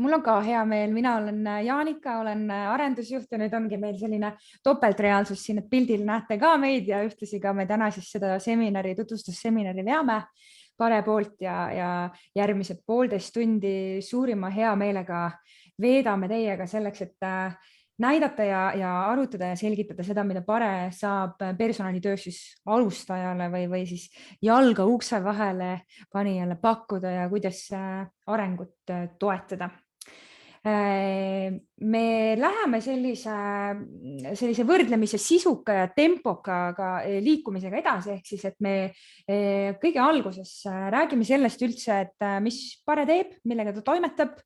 Mul on ka hea meel, mina olen Jaanika, olen arendusjuht ja nüüd ongi meil selline topeltreaalsus siin, et pildil näete ka meid ja ühtlasi ka me täna siis seda seminari, tutvustusseminari veame Pare poolt ja järgmised 1,5 tundi suurima hea meelega veedame teiega selleks, et näidata ja arutada ja selgitada seda, mida Pare saab personalitöös siis alustajale või siis jalga ukse vahele panijale pakkuda ja kuidas arengut toetada. Me läheme sellise võrdlemise sisuka ja tempoka liikumisega edasi, ehk siis, et me kõige alguses räägime sellest üldse, et mis Pare teeb, millega ta toimetab,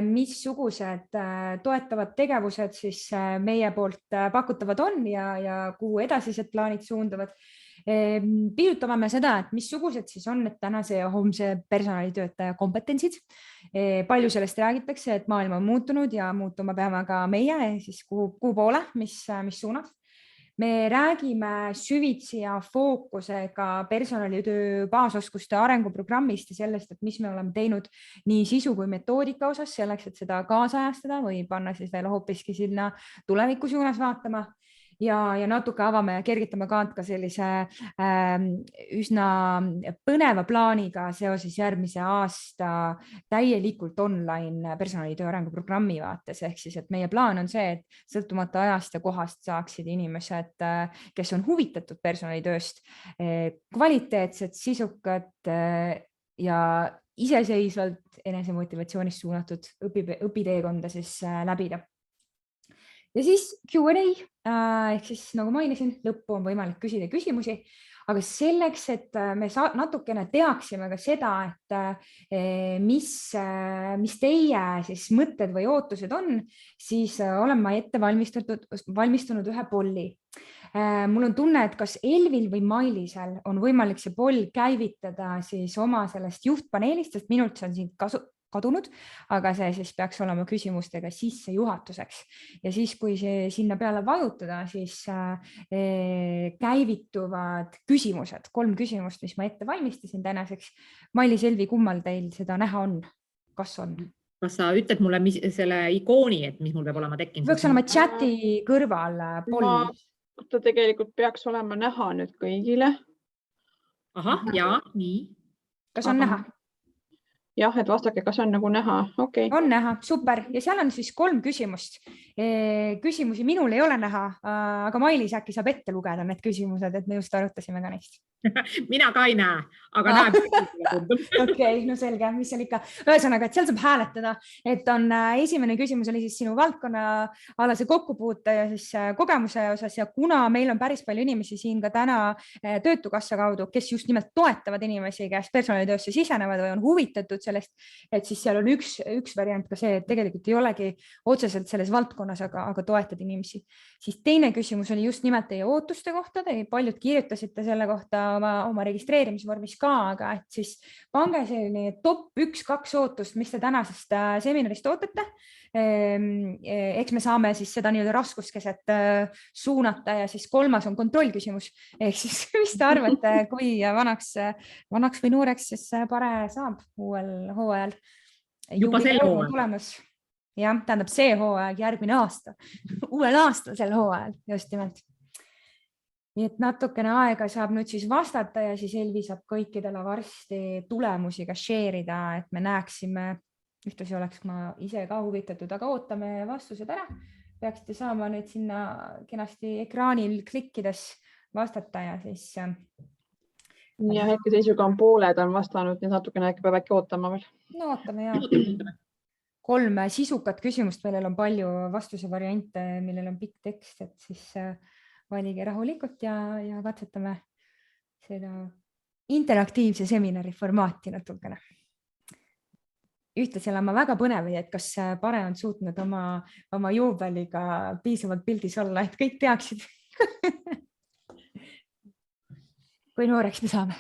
missugused toetavad tegevused siis meie poolt pakutavad on ja kuhu edasised plaanid suunduvad. Piirutame me seda, et missugused siis on need tänase ja homse personalitöötaja kompetentsid. Palju sellest räägitakse, et maailm on muutunud ja muutuma peame ka meie, siis kuhu poole, mis suunas. Me räägime süvitsi ja fookusega personalitöö baasoskuste arenguprogrammist ja sellest, et mis me oleme teinud nii sisu kui metoodika osas selleks, et seda kaasajastada või panna siis veel hoopiski sinna tuleviku suunas vaatama. Ja natuke avame ja kergitame kaant ka sellise üsna põneva plaaniga seoses järgmise aasta täielikult online personalitöö arenguprogrammi vaates. Ehk siis, et meie plaan on see, et sõltumata ajast ja kohast saaksid inimesed, kes on huvitatud personalitööst, kvaliteetset, sisukat ja iseseisvalt enesemotivatsioonist suunatud õpiteekonda siis läbida. Ja siis Q&A, ehk siis nagu mainisin, lõppu on võimalik küsida küsimusi, aga selleks, et me natukene teaksime ka seda, et mis teie siis mõtted või ootused on, siis olen ma ette valmistunud ühe polli. Mul on tunne, et kas Elvil või Mailisel on võimalik see poll käivitada siis oma sellest juhtpaneelist, sest minult see on siin kadunud, aga see siis peaks olema küsimustega sissejuhatuseks. Ja siis, kui see sinna peale vajutada, siis käivituvad küsimused, 3 küsimust, mis ma ette valmistasin tänaseks. Mailis, Elvi, kummal teil seda näha on? Kas on? Kas sa ütled mulle selle ikooni, et mis mul peab olema tekkinud? Peaks olema chati kõrval poll. Ta tegelikult peaks olema näha nüüd kõigile. Ahah, jaa, nii. Kas on näha? Jah, et vastake, kas on nagu näha. Okay. On näha, super. Ja seal on siis 3 küsimust. Küsimusi minul ei ole näha, aga Mailis äkki saab ette lugeda need küsimused, et me just arutasime ka neist. Mina ka ei näe, aga näeb. Okei, no selge, mis seal ikka. Ühesõnaga, et seal saab hääletada, et on esimene küsimus oli siis sinu valdkonnaalase kokkupuute ja siis kogemuse osas ja kuna meil on päris palju inimesi siin ka täna Töötukassa kaudu, kes just nimelt toetavad inimesi, kes personalitöösse sisenevad või on huvitatud sellest, et siis seal on üks variant ka see, et tegelikult ei olegi otseselt selles valdkonnas, aga toetad inimesi. Siis teine küsimus oli just nimelt teie ootuste kohta, te paljud kirjutasite selle kohta oma registreerimisvormis ka, aga et siis pange selline top 1-2 ootust, mis te tänasest seminarist ootate. Eks me saame siis seda nii-öelda raskuskeset suunata ja siis 3. on kontrollküsimus. Ehk siis, mis te arvate, kui vanaks või nooreks siis Pare saab uuel hooajal? Juba sel hooajal. Jah, tähendab see hooaeg järgmine aasta. Uuel aastal sel hooajal, just nimelt. Nii et natukene aega saab nüüd siis vastata ja siis Elvi saab kõikidele varsti tulemusi ka share'ida, et me näeksime, ühtlasi oleks ma ise ka huvitatud, aga ootame vastused ära. Peaksite saama nüüd sinna kenasti ekraanil klikkides vastata ja siis... Ja hetkeseisuga on pooled on vastanud, nii natukene peab äkki ootama veel. No ootame ja 3 sisukat küsimust, millel on palju vastuse variante, millel on pikk tekst, et siis valige rahulikult ja katsetame seda interaktiivse seminari formaati natukene. Ühtlasi olen ma väga põnev, et kas Pare on suutnud oma juubeliga piisavalt pildis olla, et kõik teaksid, kui nooreks me saame.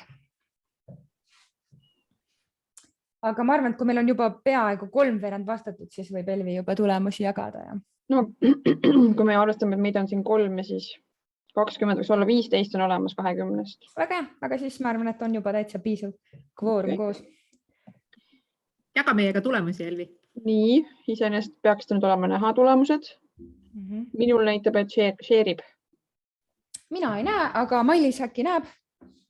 Aga ma arvan, et kui meil on juba peaaegu 3/4 vastatud, siis võib Elvi juba tulemusi jagada. Ja... No, kui me arvestame, et meid on siin 3 ja siis 20 võiks olla 15 on olemas 20. Väga, aga siis ma arvan, et on juba täitsa piisav kvoorum koos. jaga meiega tulemusi, Elvi. Nii, iseenesest peaks nüüd olema näha tulemused. Minul näitab, et share'ib. Mina ei näe, aga Mailis äkki näeb.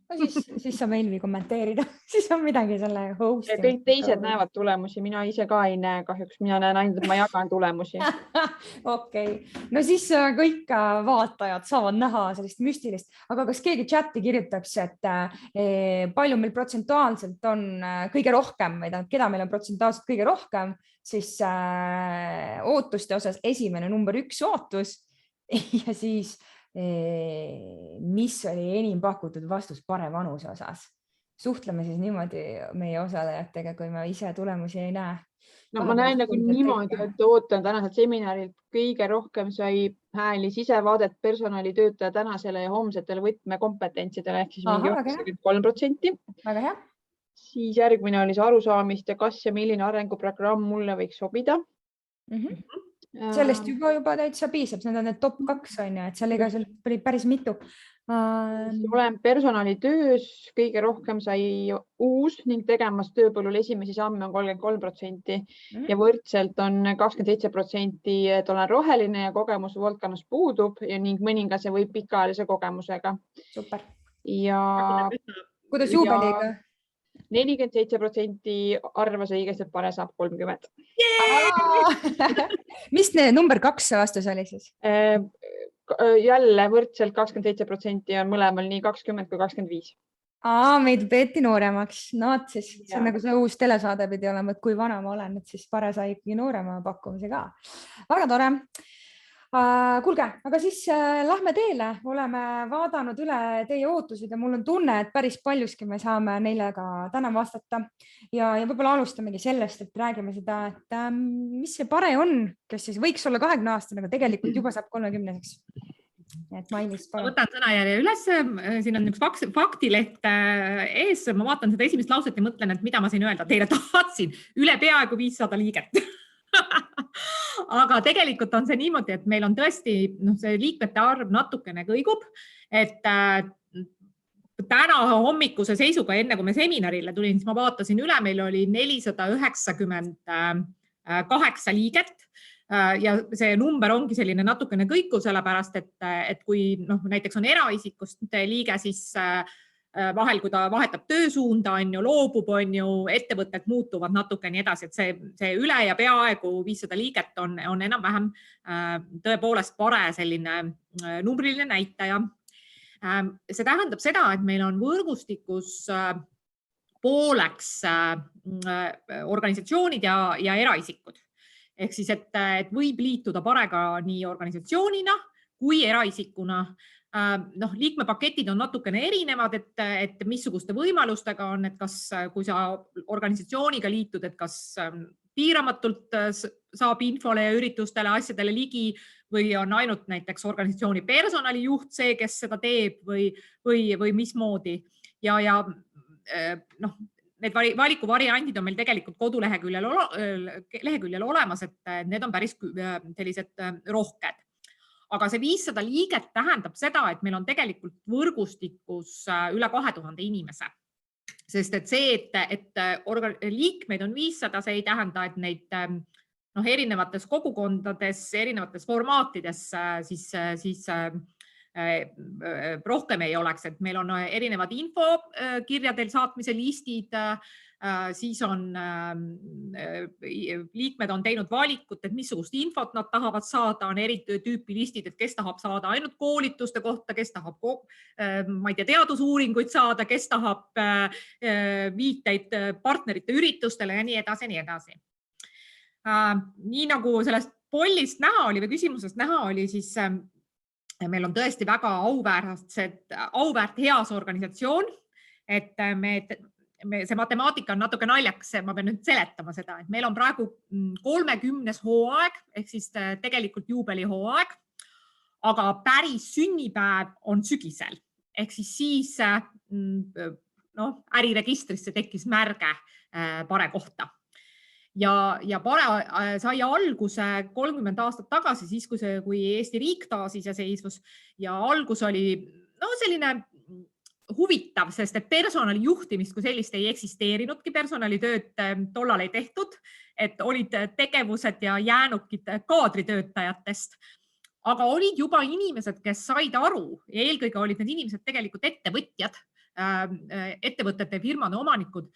No siis saab Elvi kommenteerida. Siis on midagi selle host'i. Kõik teised näevad tulemusi, mina ise ka ei näe kahjuks. Mina näen ainult, et ma jagan tulemusi. Okei. No siis kõik vaatajad saavad näha sellist müstilist. Aga kas keegi chati kirjutaks, et palju meil protsentuaalselt on kõige rohkem, või keda meil on protsentuaalselt kõige rohkem, siis ootuste osas esimene number 1 ootus ja siis mis oli enim pakutud vastus pare vanuse osas. Suhtleme siis niimoodi meie osalejatega, kui me ise tulemusi ei näe. No, ma näen nagu niimoodi, et ootan tänasel seminarilt kõige rohkem sai hääli sisevaadet personalitöötaja tänasele ja homsetele võtmekompetentsidele ehk siis mingi 93%. Väga hea. Siis järgmine oli see arusaamist ja kas ja milline arenguprogramm mulle võiks sobida. Sellest juba täitsa piisab, need on need top 2 on ju, et seal oli päris mitu. Olen personalitöös, kõige rohkem sai uus ning tegemas tööpõllul esimesi samme on 33% ja võrdselt on 27%, et olen roheline ja kogemus valdkonnas puudub ning mõningase või pikaajalise kogemusega. Super. Ja kuidas juubeliga? 47% arvas õigesti, et pare saab 30. Mis number 2 vastus oli siis? Jälle võrdselt 27% on mõlemal nii 20 kui 25. Meid peeti nooremaks. No, siis see on nagu see uus telesaade pidi olema, et kui vana ma olen, et siis pare sai ikkagi noorema pakkumise ka. Väga tore. Kuulge, aga siis lähme teele. Oleme vaadanud üle teie ootused ja mul on tunne, et päris paljuski me saame neile ka täna vastata. Ja võib-olla alustamegi sellest, et räägime seda, et mis see pare on, kes siis võiks olla 20-aastane, aga tegelikult juba saab 30-seks. Et Mailis, ma võtan sõnajärje üles. Siin on üks faktileht ees. Ma vaatan seda esimest lauset ja mõtlen, et mida ma siin öelda. Teile tahtsin üle peaaegu 500 liiget. Aga tegelikult on see niimoodi, et meil on tõesti see liikmete arv natukene kõigub, et täna hommikuse seisuga, enne kui me seminarile tulin, siis ma vaatasin üle, meil oli 498 liiget ja see number ongi selline natukene kõikuv, sellepärast, et kui näiteks on eraisikust liige, siis vahel, kui ta vahetab töösuunda, loobub, ettevõtted muutuvad natuke nii edasi, et see üle ja peaaegu 500 liiget on enam-vähem tõepoolest pare selline numbriline näitaja. See tähendab seda, et meil on võrgustikus pooleks organisatsioonid ja eraisikud. Ehk siis, et võib liituda parega nii organisatsioonina kui eraisikuna. Liikmepaketid on natukene erinevad, et missuguste võimalustega on, et kas, kui sa organisatsiooniga liitud, et kas piiramatult saab infole ja üritustele, asjadele ligi või on ainult näiteks organisatsiooni personalijuht see, kes seda teeb või mismoodi. Ja need valikuvariandid on meil tegelikult koduleheküljel olemas, et need on päris sellised rohked. Aga see 500 liiget tähendab seda, et meil on tegelikult võrgustikus üle 2000 inimese. Sest et see, et liikmeid on 500, see ei tähenda, et neid erinevates kogukondades, erinevates formaatides siis rohkem ei oleks, et meil on erinevad infokirjadel saatmise listid, siis on liikmed on teinud valikut, et missugust infot nad tahavad saada, on eri tüüpi listid, et kes tahab saada ainult koolituste kohta, kes tahab teadusuuringuid saada, kes tahab viiteid partnerite üritustele ja nii edasi, nii edasi. Nii nagu sellest pollist näha oli või küsimusest näha oli, siis meil on tõesti väga auväärt heas organisatsioon, et see matemaatika on natuke naljakas, ma pean nüüd seletama seda, et meil on praegu 30. hooaeg, ehk siis tegelikult juubelihooaeg, aga päris sünnipäev on sügisel, ehk siis äriregistrisse tekkis märge pare kohta. Ja pare sai alguse 30 aastat tagasi, siis kui Eesti riik taasiseseisvus ja algus oli selline huvitav, sest et personalijuhtimist kui sellist ei eksisteerinudki, personalitööd tollal ei tehtud, et olid tegevused ja jäänukid kaadritöötajatest. Aga olid juba inimesed, kes said aru ja eelkõige olid need inimesed tegelikult ettevõtjad, ettevõtete firmade omanikud,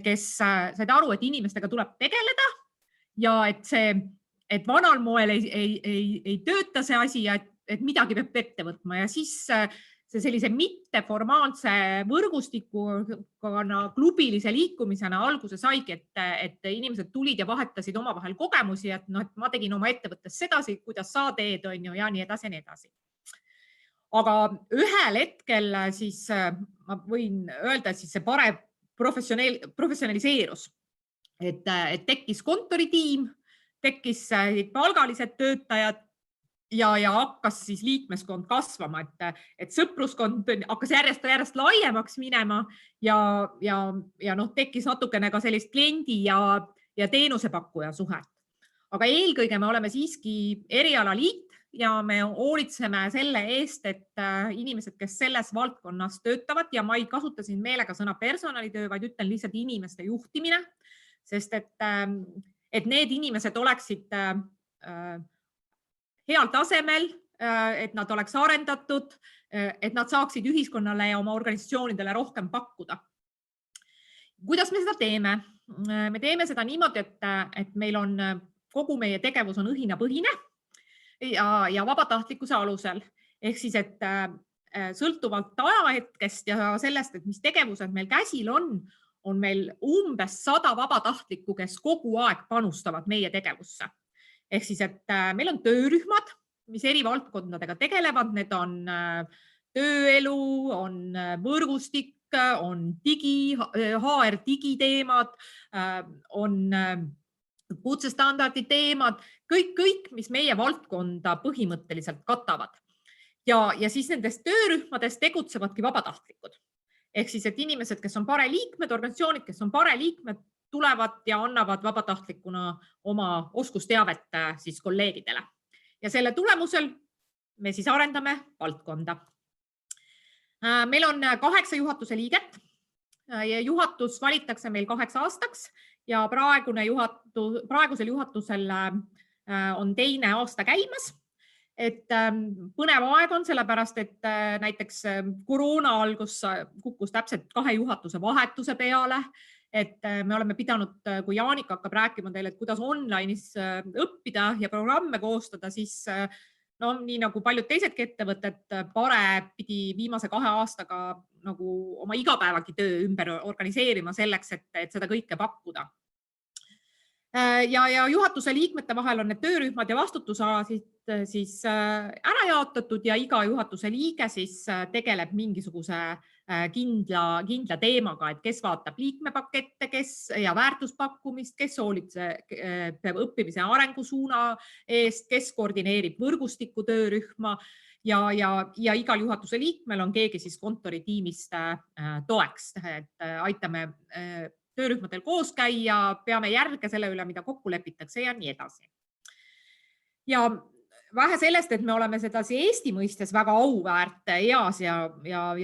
kes said aru, et inimestega tuleb tegeleda ja et vanal moel ei tööta see asi ja et midagi peab ette võtma ja siis see sellise mitteformaalse võrgustikuna klubilise liikumisena alguse saigi, et inimesed tulid ja vahetasid omavahel kogemusi, et ma tegin oma ettevõttes sedasi, kuidas sa teed, on ju, ja nii edasi ja nii edasi. Aga ühel hetkel siis ma võin öelda, et siis see parem professionaliseerus, et tekkis kontoritiim, tekkis palgalised töötajad, ja hakkas siis liikmeskond kasvama, et sõpruskond hakkas järjest laiemaks minema ja tekkis natukene ka sellist kliendi ja teenusepakkuja suhet. Aga eelkõige me oleme siiski erialaliit ja me hoolitseme selle eest, et inimesed, kes selles valdkonnas töötavad ja ma ei kasuta siin meelega sõna personalitöö, vaid ütlen lihtsalt inimeste juhtimine, sest et need inimesed oleksid heal tasemel, et nad oleks arendatud, et nad saaksid ühiskonnale ja oma organisatsioonidele rohkem pakkuda. Kuidas me seda teeme? Me teeme seda niimoodi, et meil on kogu meie tegevus on õhinapõhine ja vabatahtlikkuse alusel. Ehk siis, et sõltuvalt ajahetkest ja sellest, et mis tegevused meil käsil on meil umbes 100 vabatahtlikku, kes kogu aeg panustavad meie tegevusse. Ehk siis, et meil on töörühmad, mis eri valdkondadega tegelevad. Need on tööelu, on võrgustik, on HR digiteemad, on kutsestandardi teemad, kõik, mis meie valdkonda põhimõtteliselt katavad. Ja siis nendes töörühmades tegutsevadki vabatahtlikud. Ehk siis, et inimesed, kes on pareliikmed, organisatsioonid, kes on pareliikmed, tulevad ja annavad vabatahtlikuna oma oskusteavet siis kolleegidele. Ja selle tulemusel me siis arendame valdkonda. Meil on 8 juhatuse liiget ja juhatus valitakse meil 8 aastaks ja praegusel juhatusel on 2. aasta käimas. Et põnev aeg on sellepärast, et näiteks koroona algus kukkus täpselt 2 juhatuse vahetuse peale. Et me oleme pidanud, kui Jaanika hakkab rääkima teile, et kuidas online'is õppida ja programme koostada, siis nii nagu paljud teisedki ettevõtted, Pare pidi viimase 2 aastaga nagu oma igapäevagi töö ümber organiseerima selleks, et seda kõike pakkuda. Ja juhatuse liikmete vahel on need töörühmad ja vastutusalasid siis ära jaotatud ja iga juhatuse liige siis tegeleb mingisuguse kindla teemaga, et kes vaatab liikmepakette, ja väärtuspakkumist, kes peab õppimise arengusuuna eest, kes koordineerib võrgustiku töörühma ja igal juhatuse liikmel on keegi siis kontoritiimist toeks, et aitame töörühmadel koos käia, peame järge selle üle, mida kokku lepitakse ja nii edasi. Ja vähe sellest, et me oleme sedasi Eesti mõistes väga auväärt, eas ja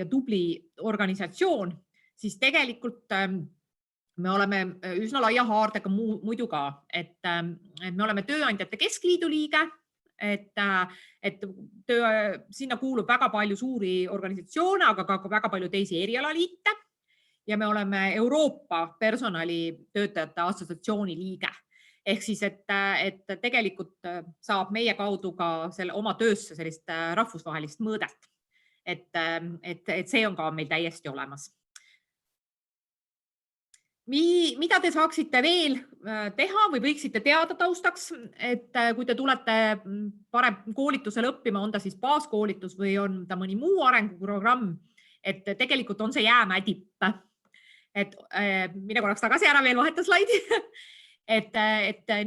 tubli organisatsioon, siis tegelikult me oleme üsna laia haardega muidu ka, et me oleme Tööandjate Keskliidu liige, et sinna kuulub väga palju suuri organisatsioone, aga ka väga palju teisi erialaliite ja me oleme Euroopa personalitöötajate assotsiatsiooni liige. Ehk siis, et tegelikult saab meie kaudu ka oma töösse sellist rahvusvahelist mõõdet. Et see on ka meil täiesti olemas. Mida te saaksite veel teha või võiksite teada taustaks, et kui te tulete parem koolitusele õppima, on ta siis baaskoolitus või on ta mõni muu arenguprogramm, et tegelikult on see jäämäe tipp. Et mine korraks tagasi ära veel vaheta slaidi. Et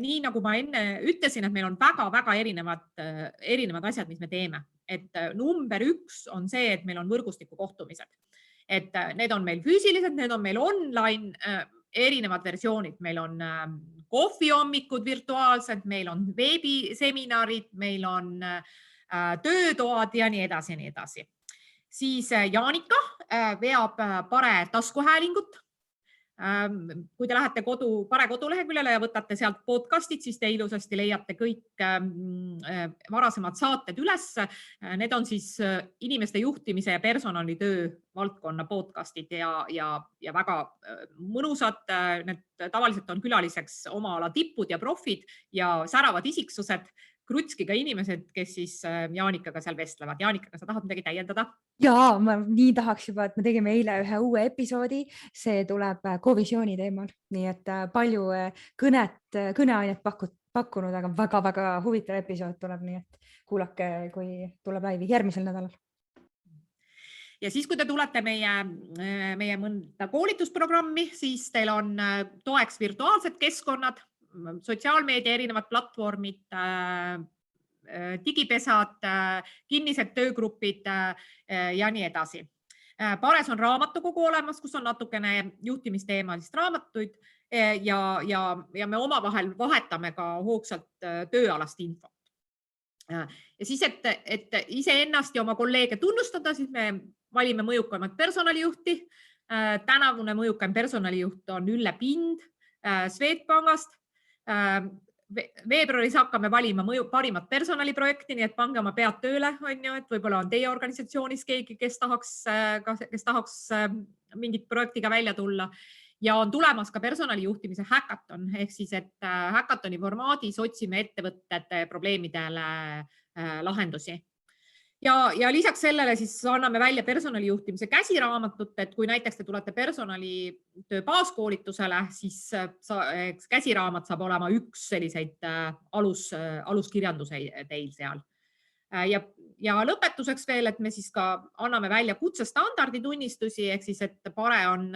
nii nagu ma enne ütlesin, et meil on väga erinevad asjad, mis me teeme. Et number 1 on see, et meil on võrgustiku kohtumised. Et need on meil füüsilised, need on meil online, erinevad versioonid. Meil on kohvihommikud virtuaalsed, meil on veebiseminarid, meil on töötoad ja nii edasi ja nii edasi. Siis Jaanika veab Pare taskuhäälingut. Kui te lähete Pare koduleheküljele ja võtate sealt podcastid, siis te ilusasti leiate kõik varasemad saated üles. Need on siis inimeste juhtimise ja personalitöö valdkonna podcastid ja väga mõnusad. Need tavaliselt on külaliseks oma ala tippud ja profid ja säravad isiksused, krutskiga inimesed, kes siis Jaanikaga seal vestlevad. Jaanika, sa tahad midagi täiendada? Jaa, ma nii tahaks juba, et me tegime eile ühe uue episoodi. See tuleb kovisiooni teemal, nii et palju kõneainet pakkunud, aga väga-väga huvitav episood tuleb, nii et kuulake, kui tuleb laivi järgmisel nädalal. Ja siis, kui te tulete meie mõnda koolitusprogrammi, siis teil on toeks virtuaalsed keskkonnad, sotsiaalmeedia erinevad platvormid, digipesad, kinnised töögrupid ja nii edasi. Pares on raamatukogu olemas, kus on natukene juhtimisteemalist raamatuid ja me omavahel vahetame ka hoogsalt tööalast infot. Ja siis, et iseennast ja oma kolleege tunnustada, siis me valime mõjukamat personalijuhti. Tänavune mõjukaim personalijuht on Ülle Pind Swedbankist. Veebruaris hakkame valima parimat personaliprojekti, nii et pange oma pead tööle, et võib-olla on teie organisatsioonis keegi, kes tahaks mingit projektiga välja tulla. Ja on tulemas ka personalijuhtimise häkaton, ehk siis, et häkatoni formaadis otsime ettevõtete probleemidele lahendusi. Ja lisaks sellele siis anname välja personalijuhtimise käsiraamatut, et kui näiteks te tulete personalitöö baaskoolitusele, siis käsiraamat saab olema üks selliseid aluskirjanduse teil seal. Ja lõpetuseks veel, et me siis ka anname välja kutsestandardi tunnistusi, ehk siis, et Pare on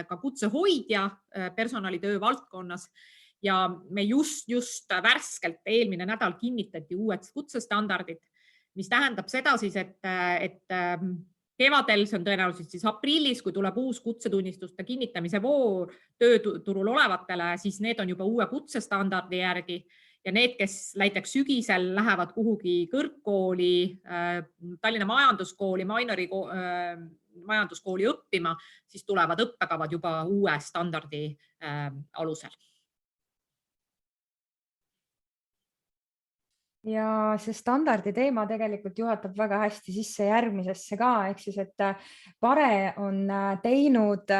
ka kutsehoidja personalitöö valdkonnas ja me just värskelt eelmine nädal kinnitati uued kutsestandardid, mis tähendab seda siis, et kevadel, see on tõenäoliselt siis aprillis, kui tuleb uus kutsetunnistuste kinnitamise voor tööturul olevatele, siis need on juba uue kutsestandardi järgi ja need, kes näiteks sügisel lähevad kuhugi kõrgkooli, Tallinna Majanduskooli, Mainori majanduskooli õppima, siis tulevad õppekavad juba uue standardi alusel. Ja see standardi teema tegelikult juhatab väga hästi sisse järgmisesse ka, ehk siis, et Pare on teinud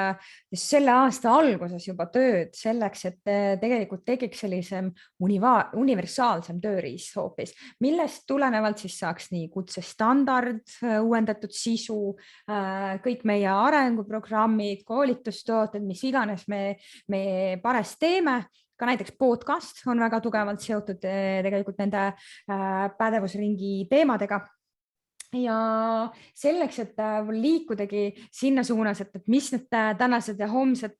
selle aasta alguses juba tööd selleks, et tegelikult tekiks sellisem universaalsem tööriist hoopis, millest tulenevalt siis saaks nii kutsestandard, uuendatud sisu, kõik meie arenguprogrammid, koolitustooted, mis iganes me Pares teeme. Ka näiteks podcast on väga tugevalt seotud tegelikult nende pädevusringi teemadega. Ja selleks, et liikudagi sinna suunas, et mis need tänased ja homsed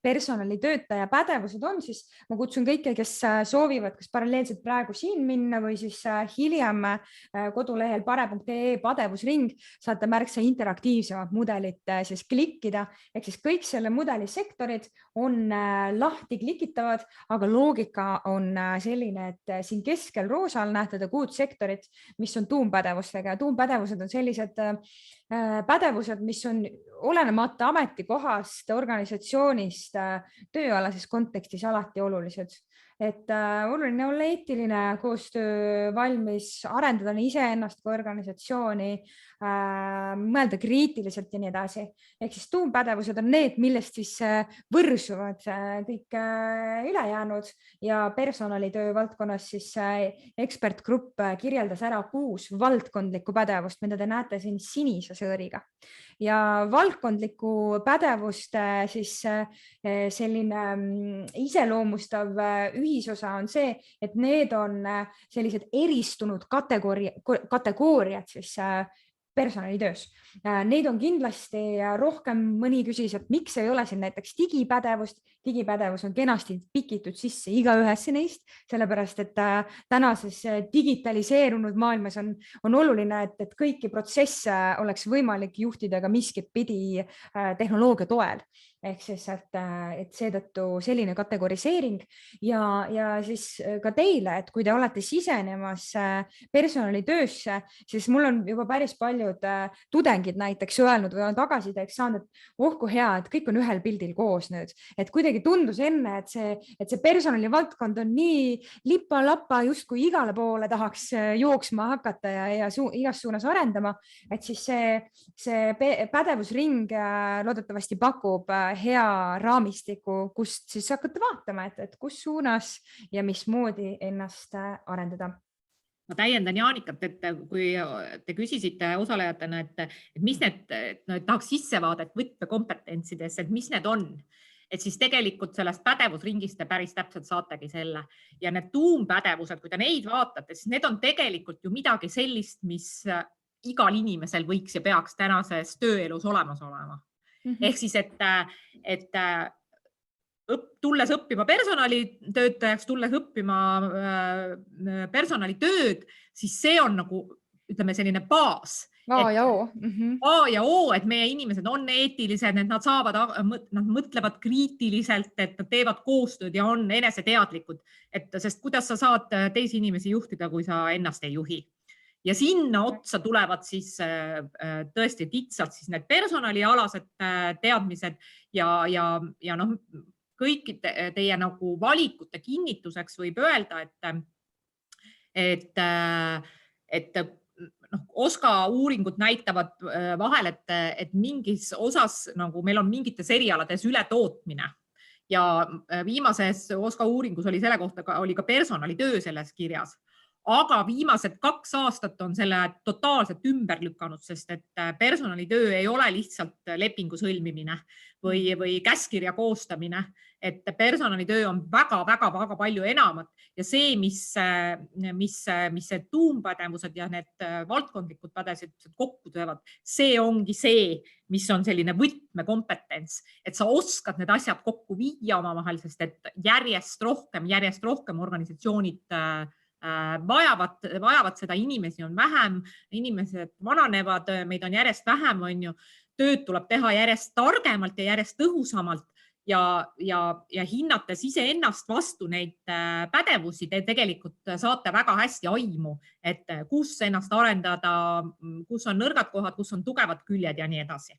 personalitöötaja pädevused on, siis ma kutsun kõiki, kes soovivad kas paralleelselt praegu siin minna või siis hiljem kodulehel pare.ee pädevusring saate märksa interaktiivsemat mudelit siis klikkida. Ehk siis kõik selle mudeli sektorid on lahti klikitavad, aga loogika on selline, et siin keskel roosal näete 6 sektorit, mis on tuumpädevustega ja tuumpädevused on sellised pädevused, mis on olenemata ametikohast, organisatsioonist, tööalases kontekstis alati olulised. Et oluline olla eetiline, koostöö valmis, arendada nii iseennast kui organisatsiooni, mõelda kriitiliselt ja nii edasi. Ehk siis tuumpädevused on need, millest siis võrsuvad kõik ülejäänud ja personalitöö valdkonnas siis ekspertgrupp kirjeldas ära 6 valdkondlikku pädevust, mida te näete siin sinise sõõriga. Ja valdkondliku pädevuste siis selline iseloomustav ühisosa on see, et need on sellised eristunud kategooriad siis personalitöös. Neid on kindlasti rohkem, mõni küsis, et miks ei ole siin näiteks digipädevust. Digipädevus on kenasti pikitud sisse igaühesse neist, sellepärast et tänases digitaliseerunud maailmas on oluline, et kõiki protsesse oleks võimalik juhtida ka miskit pidi tehnoloogia toel. ehk siis, et seetõttu selline kategoriseering ja siis ka teile, et kui te olete sisenemas personalitöösse, siis mul on juba päris paljud tudengid näiteks öelnud või on tagasisideks saanud, et oh kui hea, et kõik on ühel pildil koos nüüd, et kuidagi tundus enne, et see personalivaldkond on nii lipa-lapa, justkui igale poole tahaks jooksma hakata ja igas suunas arendama, et siis see pädevusring loodetavasti pakub hea raamistiku, kust siis hakata vaatama, et kus suunas ja mismoodi ennast arendada. Ma täiendan Jaanikat, et kui te küsisite osalejatena, et mis need, tahaks sissevaadet võtmekompetentsidesse, et mis need on, et siis tegelikult sellest pädevusringist te päris täpselt saategi selle. Ja need tuumpädevused, kui te neid vaatate, siis need on tegelikult ju midagi sellist, mis igal inimesel võiks ja peaks tänases tööelus olemas olema. Ehk siis, et tulles õppima personalitöötajaks, tulles õppima personalitööd, siis see on nagu, ütleme, selline baas. A ja O. A ja O, et meie inimesed on eetilised, et nad mõtlevad kriitiliselt, et nad teevad koostööd ja on eneseteadlikud. Sest kuidas sa saad teisi inimesi juhtida, kui sa ennast ei juhi? Ja sinna otsa tulevad siis tõesti kitsalt siis need personalialased teadmised ja noh, kõikide teie nagu valikute kinnituseks võib öelda, et OSKA uuringud näitavad vahel, et mingis osas nagu meil on mingites erialades ületootmine ja viimases OSKA uuringus oli selle kohta oli ka personalitöö selles kirjas. Aga viimased 2 aastat on selle totaalselt ümber lükanud, sest et personalitöö ei ole lihtsalt lepingu sõlmimine või käskirja koostamine, et personalitöö on väga palju enamat ja see, mis see tuumpädevused ja need valdkondlikud pädevused kokku teevad, see ongi see, mis on selline võtmekompetents, et sa oskad need asjad kokku viia omavahel, sest et järjest rohkem organisatsioonid vajavad seda, inimesi on vähem, inimesed vananevad, meid on järjest vähem, tööd tuleb teha järjest targemalt ja järjest tõhusamalt ja hinnates iseennast vastu neid pädevusi, te tegelikult saate väga hästi aimu, et kus ennast arendada, kus on nõrgad kohad, kus on tugevad küljed ja nii edasi.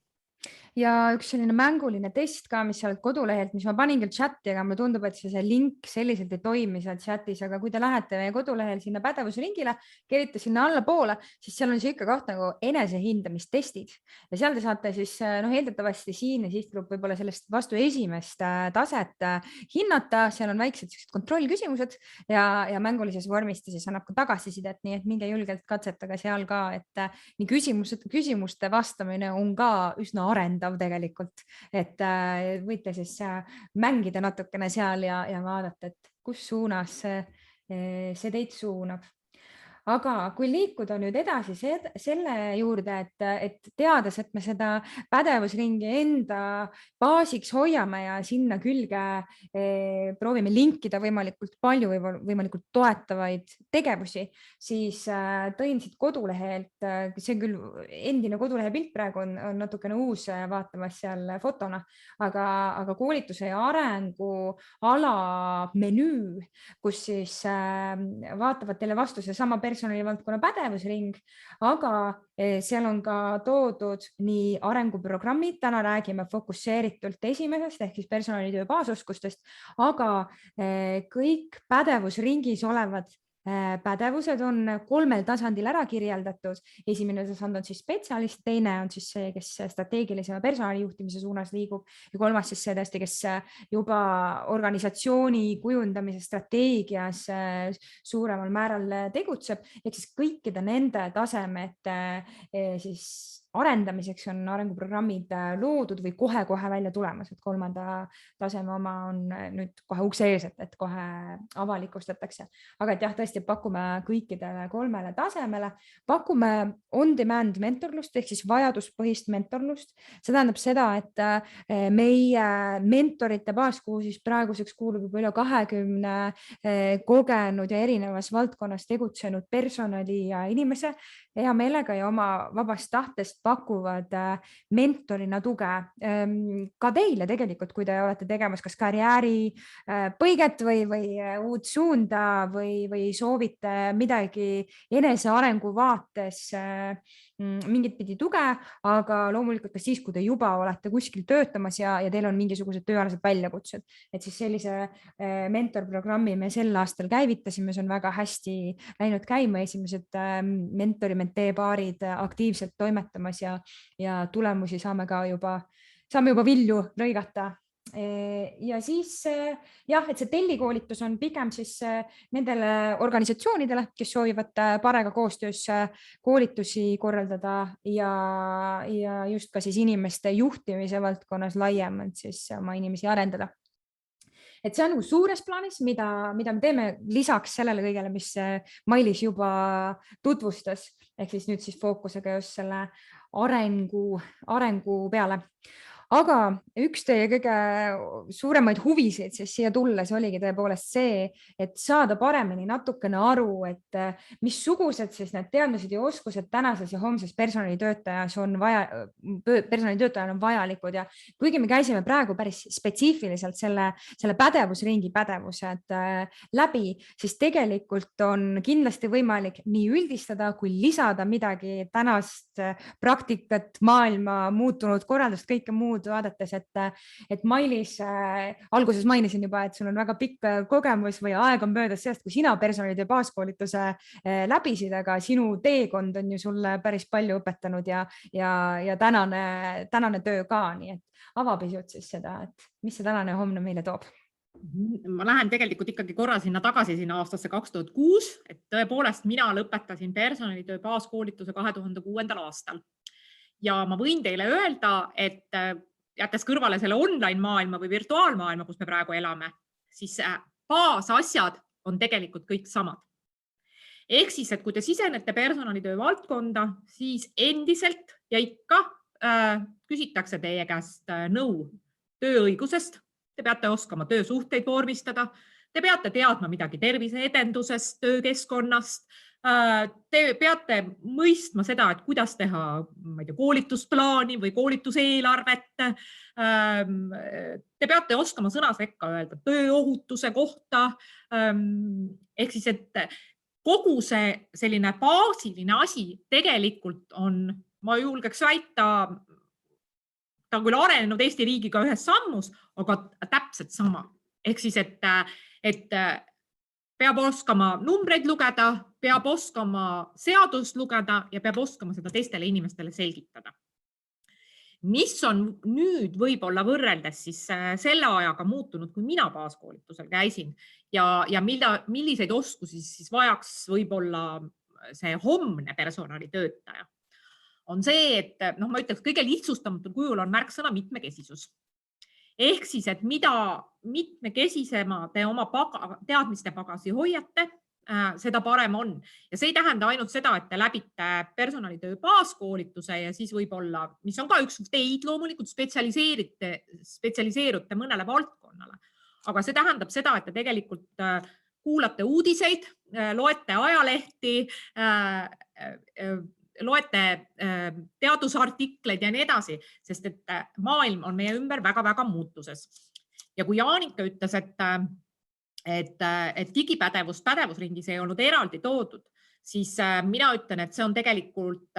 Ja üks selline mänguline test ka, mis seal kodulehelt, mis ma panin küll chati, aga mulle tundub, et see link selliselt ei toimi seal chatis, aga kui te lähete meie kodulehel sinna pädevusringile, kerite sinna allapoole, siis seal on siuke koht nagu enesehindamistestid ja seal te saate siis eeldatavasti siin ja siis tuleb võib-olla sellest vastu esimest taset hinnata, seal on väiksed kontrollküsimused ja mängulises vormis ta siis annab ka tagasisidet, nii et minge julgelt katsetage seal ka, et nii küsimuste vastamine on ka üsna arendav tegelikult, et võite siis mängida natukene seal ja vaadata, et kus suunas see teid suunab. Aga kui liikuda nüüd edasi selle juurde, et teades, et me seda pädevusringi enda baasiks hoiame ja sinna külge proovime linkida võimalikult palju või võimalikult toetavaid tegevusi, siis tõin siit kodulehelt, see on küll endine kodulehe pilt praegu on natukene uus vaatamas seal fotona, aga koolituse ja arengu ala menüü, kus siis vaatavad teile vastu seesama personalivaldkonna pädevusring, aga seal on ka toodud nii arenguprogrammid, täna räägime fokusseeritult esimesest ehk siis personalitöö baasoskustest, aga kõik pädevusringis olevad pädevused on 3 tasandil ära kirjeldatud. Esimene tasand on siis spetsialist, teine on siis see, kes strateegilisema personalijuhtimise suunas liigub ja 3. siis see tõesti, kes juba organisatsiooni kujundamise strateegias suuremal määral tegutseb, ehk siis kõikide nende tasemete siis arendamiseks on arenguprogrammid loodud või kohe välja tulemas, et 3. taseme oma on nüüd kohe ukse ees, et kohe avalikustatakse. Aga et jah, tõesti pakume kõikidele 3 tasemele, pakume on-demand mentorlust ehk siis vajaduspõhist mentorlust. See tähendab seda, et meie mentorite baas, kuhu siis praeguseks kuulub juba üle 20 kogenud ja erinevas valdkonnas tegutsenud personali ja inimese hea meelega ja oma vabast tahtest pakuvad mentorina tuge ka teile tegelikult, kui te olete tegemas kas karjääripõiget või uut suunda või soovite midagi enesearengu vaates mingit pidi tuge, aga loomulikult ka siis, kui te juba olete kuskil töötamas ja teil on mingisugused tööalased väljakutsed, et siis sellise mentorprogrammi me sel aastal käivitasime, see on väga hästi läinud käima, esimesed mentori-mentee paarid aktiivselt toimetamas ja tulemusi saame juba vilju lõigata. Ja siis jah, et see tellikoolitus on pigem siis nendele organisatsioonidele, kes soovivad Parega koostöös koolitusi korraldada ja just ka siis inimeste juhtimise valdkonnas laiemalt siis oma inimesi arendada. Et see on suures plaanis, mida me teeme lisaks sellele kõigele, mis Mailis juba tutvustas, ehk siis nüüd siis fookusega just selle arengu peale. Aga üks teie kõige suuremaid huvisid siis siia tulles oligi tõepoolest see, et saada paremini natukene aru, et missugused siis need teadmised ja oskused tänases ja homses personalitöötajal on vajalikud ja kuigi me käisime praegu päris spetsiifiliselt selle pädevusringi pädevused läbi, siis tegelikult on kindlasti võimalik nii üldistada kui lisada midagi tänast praktikat, maailma muutunud korraldust, kõike muud vaadates, et Mailis alguses mainisin juba, et sul on väga pikk kogemus või aeg on möödas sellest, kui sina personalitöö baaskoolituse läbisid, aga sinu teekond on ju sulle päris palju õpetanud ja tänane töö ka, nii et ava pisut siis seda, et mis see tänane ja homne meile toob. Ma lähen tegelikult ikkagi korra tagasi aastasse 2006, et tõepoolest mina lõpetasin personalitöö baaskoolituse 2006. aastal. Ja ma võin teile öelda, et jättes kõrvale selle online maailma või virtuaalmaailma, kus me praegu elame, siis baasasjad on tegelikult kõik samad. Ehk siis, et kui te sisenete personalitöö valdkonda, siis endiselt ja ikka küsitakse teie käest nõu tööõigusest. Te peate oskama töösuhteid vormistada, te peate teadma midagi terviseedendusest, töökeskkonnast, te peate mõistma seda, et kuidas teha koolitusplaani või koolituseelarvet. Te peate oskama sõna sekka öelda tööohutuse kohta. Ehk siis, et kogu see selline baasiline asi tegelikult on, ma julgeks väita, ta on küll arenenud Eesti riigiga ühes sammus, aga täpselt sama. Ehk siis, et peab oskama numbreid lugeda, peab oskama seadust lugeda ja peab oskama seda teistele inimestele selgitada. Mis on nüüd võib-olla võrreldes siis selle ajaga muutunud, kui mina baaskoolitusel käisin ja milliseid oskusi siis vajaks võib-olla see homne personalitöötaja, on see, et ma ütleks, kõige lihtsustamatul kujul on märksõna mitmekesisus. Ehk siis, et mida mitmekesisema te oma teadmiste pagasi hoiate, seda parem on. Ja see ei tähenda ainult seda, et te läbite personalitöö baaskoolituse ja siis võib-olla, mis on ka üks teid loomulikult, spetsialiseerute mõnele valdkonnale. Aga see tähendab seda, et te tegelikult kuulate uudiseid, loete ajalehti, loete teadusartikleid ja nii edasi, sest et maailm on meie ümber väga-väga muutuses. Ja kui Jaanika ütles, et digipädevus pädevusringis ei olnud eraldi toodud, siis mina ütlen, et see on tegelikult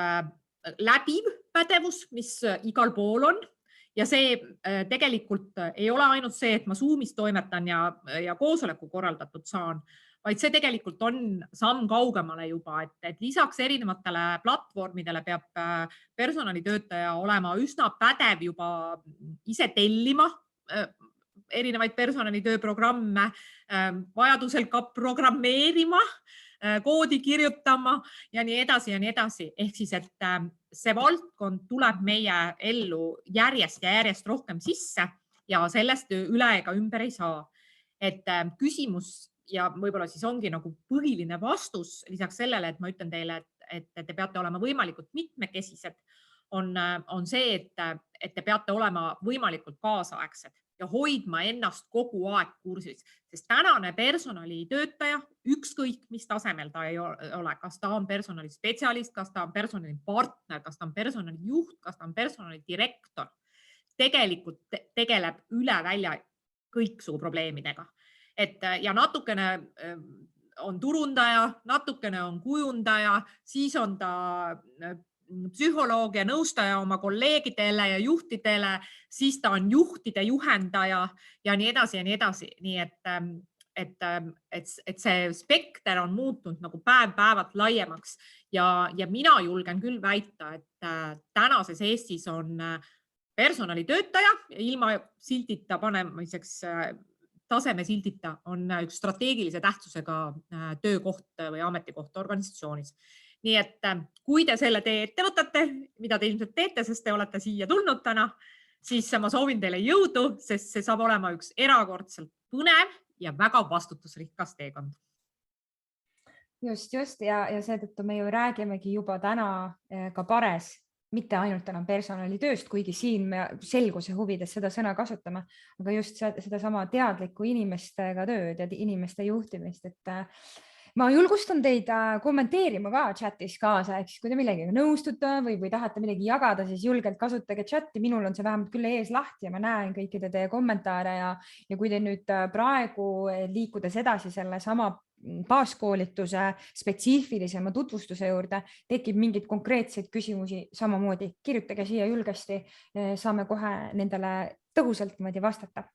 läbiv pädevus, mis igal pool on. Ja see tegelikult ei ole ainult see, et ma Zoomis toimetan ja koosoleku korraldatud saan, vaid see tegelikult on samm kaugemale juba, et lisaks erinevatele platvormidele peab personalitöötaja olema üsna pädev juba ise tellima erinevaid personalitööprogramme, vajadusel ka programmeerima, koodi kirjutama ja nii edasi ja nii edasi. Ehk siis, et see valdkond tuleb meie ellu järjest ja järjest rohkem sisse ja sellest üle ega ümber ei saa. Et küsimus ja võib-olla siis ongi nagu põhiline vastus lisaks sellele, et ma ütlen teile, et te peate olema võimalikult mitmekesised, on see, et te peate olema võimalikult kaasaegsed ja hoidma ennast kogu aeg kursis, sest tänane personalitöötaja ükskõik, mis tasemel ta ei ole, kas ta on personalispetsialist, kas ta on personalipartner, kas ta on personalijuht, kas ta on personalidirektor, tegelikult tegeleb üle välja kõiksugu probleemidega. Ja natukene on turundaja, natukene on kujundaja, siis on ta psühholoog ja nõustaja oma kolleegidele ja juhtidele, siis ta on juhtide juhendaja ja nii edasi ja nii edasi. Nii et see spekter on muutunud nagu päev-päevalt laiemaks ja mina julgen küll väita, et tänases Eestis on personalitöötaja ilma siltita panemiseks tasemesildita on üks strateegilise tähtsusega töökoht või ametikoht organisatsioonis. Nii et kui te selle tee ette võtate, mida te ilmselt teete, sest te olete siia tulnud täna, siis ma soovin teile jõudu, sest see saab olema üks erakordselt põnev ja väga vastutusrikas teekond. Just ja seetõttu me ju räägimegi juba täna ka pares, mitte ainult enam personalitööst, kuigi siin me selguse huvides seda sõna kasutame, aga just seda sama teadlikku inimestega tööd ja inimeste juhtimist, et ma julgustan teid kommenteerima ka chatis kaasa, ehk siis kui te millegagi nõustute või tahate midagi jagada, siis julgelt kasutage chati. Minul on see vähemalt küll ees lahti ja ma näen kõikide teie kommentaare ja kui te nüüd praegu liikudes edasi selle sama baaskoolituse spetsiifilisema tutvustuse juurde, tekib mingeid konkreetseid küsimusi samamoodi. Kirjutage siia julgesti, saame kohe nendele tõhusalt vastata.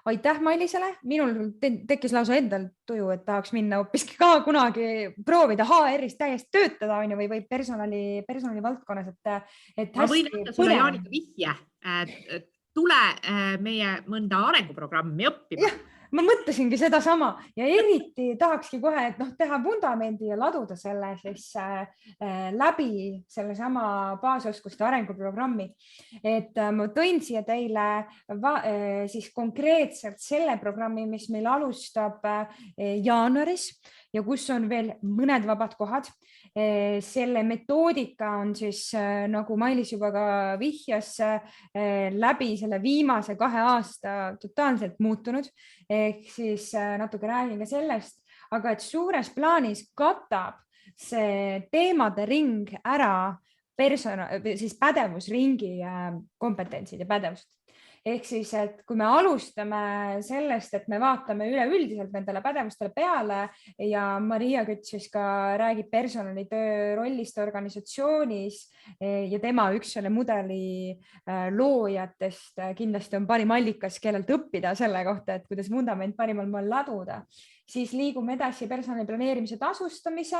Aitäh Mailisele, minul tekkis lausa endal tuju, et tahaks minna hoopiski ka kunagi proovida HR-is täiesti töötada või personali valdkonnas. Ma võin öelda sulle Jaanika vihje, tule meie mõnda arenguprogrammi õppima. Ma mõtlesingi seda sama ja eriti tahakski kohe teha vundamendi ja laduda selle siis läbi selle sama baasoskuste arenguprogrammi. Ma tõin siia teile siis konkreetselt selle programmi, mis meil alustab jaanuaris ja kus on veel mõned vabad kohad. Selle metoodika on siis, nagu Mailis juba ka vihjas, läbi selle viimase 2 aasta totaalselt muutunud. Ehk siis natuke räägin ka sellest, aga et suures plaanis katab see teemade ring ära pädevusringi kompetentsid ja pädevused. Ehk siis, et kui me alustame sellest, et me vaatame üleüldiselt nendele pädevustele peale ja Maria Kütt siis ka räägib personalitöö rollist organisatsioonis ja tema üks selle mudeli loojatest kindlasti on parim allikas, kellelt õppida selle kohta, et kuidas vundament parimal moel laduda, siis liigume edasi personali planeerimise tasustamise,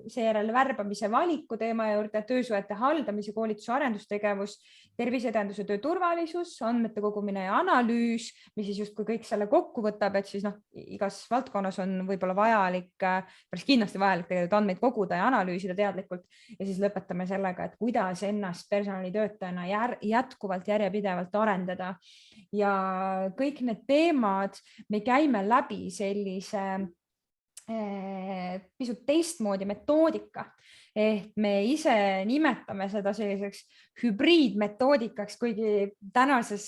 seejärel värbamise valiku teema juurde, töösuhete haldamise, koolituse arendustegevus, terviseedenduse töö turvalisus, andmete kogumine ja analüüs, mis siis justkui kõik selle kokku võtab, et siis igas valdkonnas on võib-olla vajalik, päris kindlasti vajalik tegelikult andmeid koguda ja analüüsida teadlikult ja siis lõpetame sellega, et kuidas ennast personalitöötajana jätkuvalt järjepidevalt arendada ja kõik need teemad me käime läbi sellise pisut teistmoodi metoodika. Ehk me ise nimetame seda selliseks hübriidmetoodikaks, kuigi tänases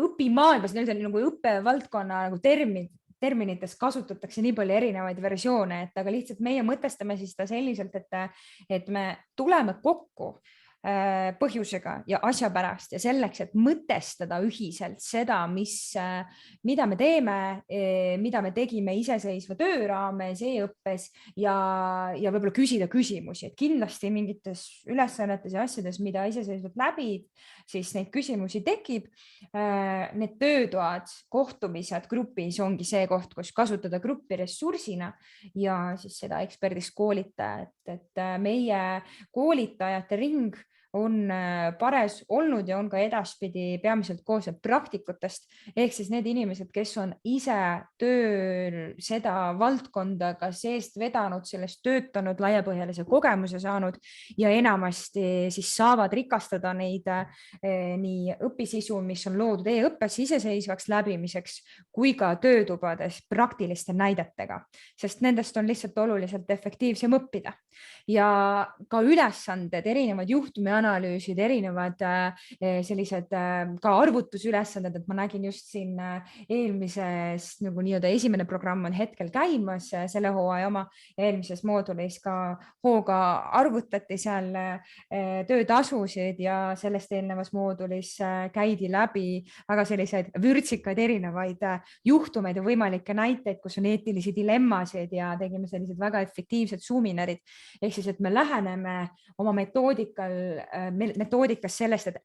õpimaailmas, nagu õppevaldkonna terminites kasutatakse nii palju erinevaid versioone, aga lihtsalt meie mõtestame siis seda selliselt, et me tuleme kokku põhjusega ja asja pärast ja selleks, et mõtestada ühiselt seda, mida me teeme, mida me tegime iseseisva töö raames e-õppes ja võib-olla küsida küsimusi, et kindlasti mingites ülesannetes ja asjades, mida iseseisvalt läbid, siis neid küsimusi tekib. Need töötoad, kohtumised grupis ongi see koht, kus kasutada gruppi ressursina ja siis seda eksperdist koolitaja, et meie koolitajate ring on pares olnud ja on ka edaspidi peamiselt koosnev praktikutest, ehk siis need inimesed, kes on ise tööl seda valdkonda ka seest vedanud, sellest töötanud, laiapõhjalise kogemuse saanud ja enamasti siis saavad rikastada neid nii õpisisu, mis on loodud e-õppes iseseisvaks läbimiseks, kui ka töötubades praktiliste näidetega, sest nendest on lihtsalt oluliselt efektiivsem õppida ja ka ülesanded, erinevad juhtumi andmeanalüüsid, erinevad sellised ka arvutusülesanded, et ma nägin just siin eelmises nagu nii-öelda esimene programm on hetkel käimas, selle hooaja oma, eelmises moodulis ka hooga arvutati seal töötasusid ja sellest eelnevas moodulis käidi läbi väga selliseid vürtsikaid erinevaid juhtumeid ja võimalikke näiteid, kus on eetilisi dilemmasid ja tegime sellised väga efektiivsed suminarid. Ehk siis, et me läheneme oma metoodikas sellest, et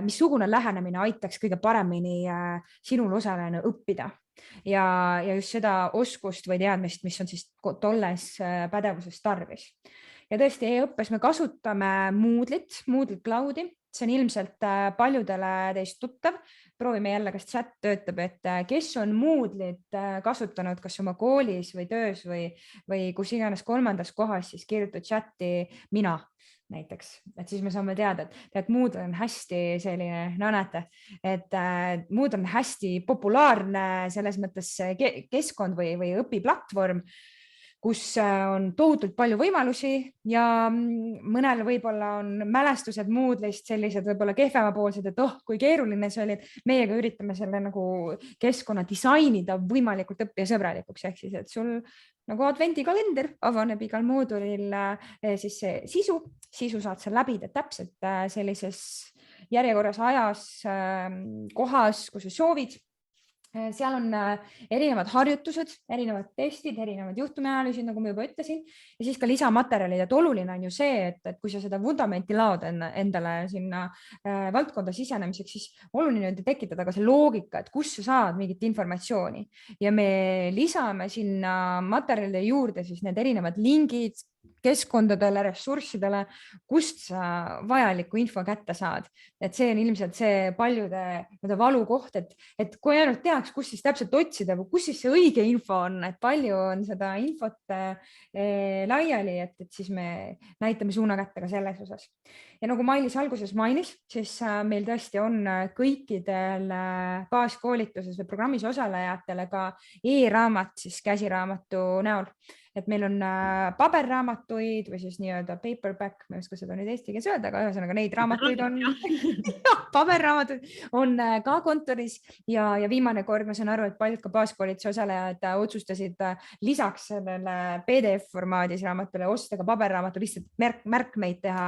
missugune lähenemine aitaks kõige paremini sinul osalejana õppida ja just seda oskust või teadmist, mis on siis tolles pädevuses tarvis. Ja tõesti, e-õppes me kasutame Moodle Cloudi. See on ilmselt paljudele teist tuttav. Proovime jälle, kas chat töötab, et kes on Moodle'it kasutanud, kas oma koolis või töös või kus iganes kolmandas kohas, siis kirjuta chati mina näiteks, et siis me saame teada, et Moodle on hästi selline, no näete, et Moodle on hästi populaarne selles mõttes keskkond või õpiplatvorm, kus on tohutult palju võimalusi ja mõnel võib-olla on mälestused Moodle'ist sellised võib-olla kehvemapoolsed, et kui keeruline see oli, et meiega üritame selle nagu keskkonna disainida võimalikult õppijasõbralikuks, ehk siis, et sul nagu adventikalender avaneb igal moodulil siis see sisu saad sa läbida täpselt sellises järjekorras ajas, kohas, kus sa soovid. Seal on erinevad harjutused, erinevad testid, erinevad juhtumianalüüsid, nagu ma juba ütlesin, ja siis ka lisamaterjalid, et oluline on ju see, et kui sa seda vundamenti laod endale sinna valdkonda sisenemiseks, siis oluline on tekitada ka see loogika, et kus sa saad mingit informatsiooni ja me lisame sinna materjalide juurde siis need erinevad lingid keskkondadele, ressurssidele, kust sa vajalikku info kätte saad. Et see on ilmselt see paljude valukoht, et kui ainult teaks, kus siis täpselt otsida või kus siis see õige info on, et palju on seda infot laiali, et siis me näitame suuna kätte ka selles osas. Ja nagu Mailis alguses mainis, siis meil tõesti on kõikidel baaskoolituses või programmis osalejatele ka e-raamat siis käsiraamatu näol. Et meil on paberraamatuid või siis nii-öelda paperback, ma ei oska seda nüüd eesti keeles öelda, aga ühesõnaga neid raamatuid on, paberraamatuid on ka kontoris ja viimane kord ma saan aru, et paljud ka baaskoolituse osalejad otsustasid lisaks sellele PDF-formaadis raamatule osta ka paberraamatu, lihtsalt märkmeid teha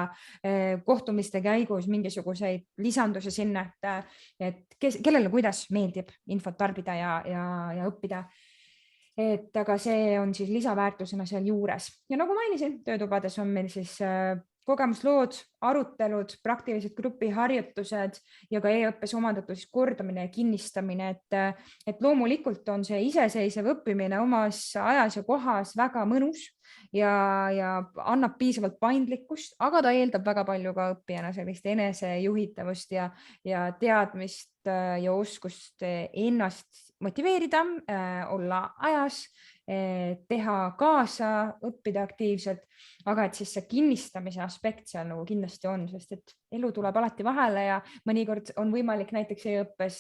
kohtumiste käigus, mingisuguseid lisandusi sinna, et kellele kuidas meeldib infot tarbida ja õppida. Et aga see on siis lisaväärtusena seal juures ja nagu mainisin, töötubades on meil siis kogemuslood, arutelud, praktilised grupiharjutused ja ka e-õppes omandatud siis kordamine ja kinnistamine, et loomulikult on see iseseisev õppimine omas ajas ja kohas väga mõnus ja annab piisavalt paindlikkust, aga ta eeldab väga palju ka õppijana sellist enesejuhitavust ja teadmist ja oskust ennast motiveerida, olla ajas, teha kaasa, õppida aktiivselt, aga et siis see kinnistamise aspekt seal nagu kindlasti on, sest et elu tuleb alati vahele ja mõnikord on võimalik näiteks e-õppes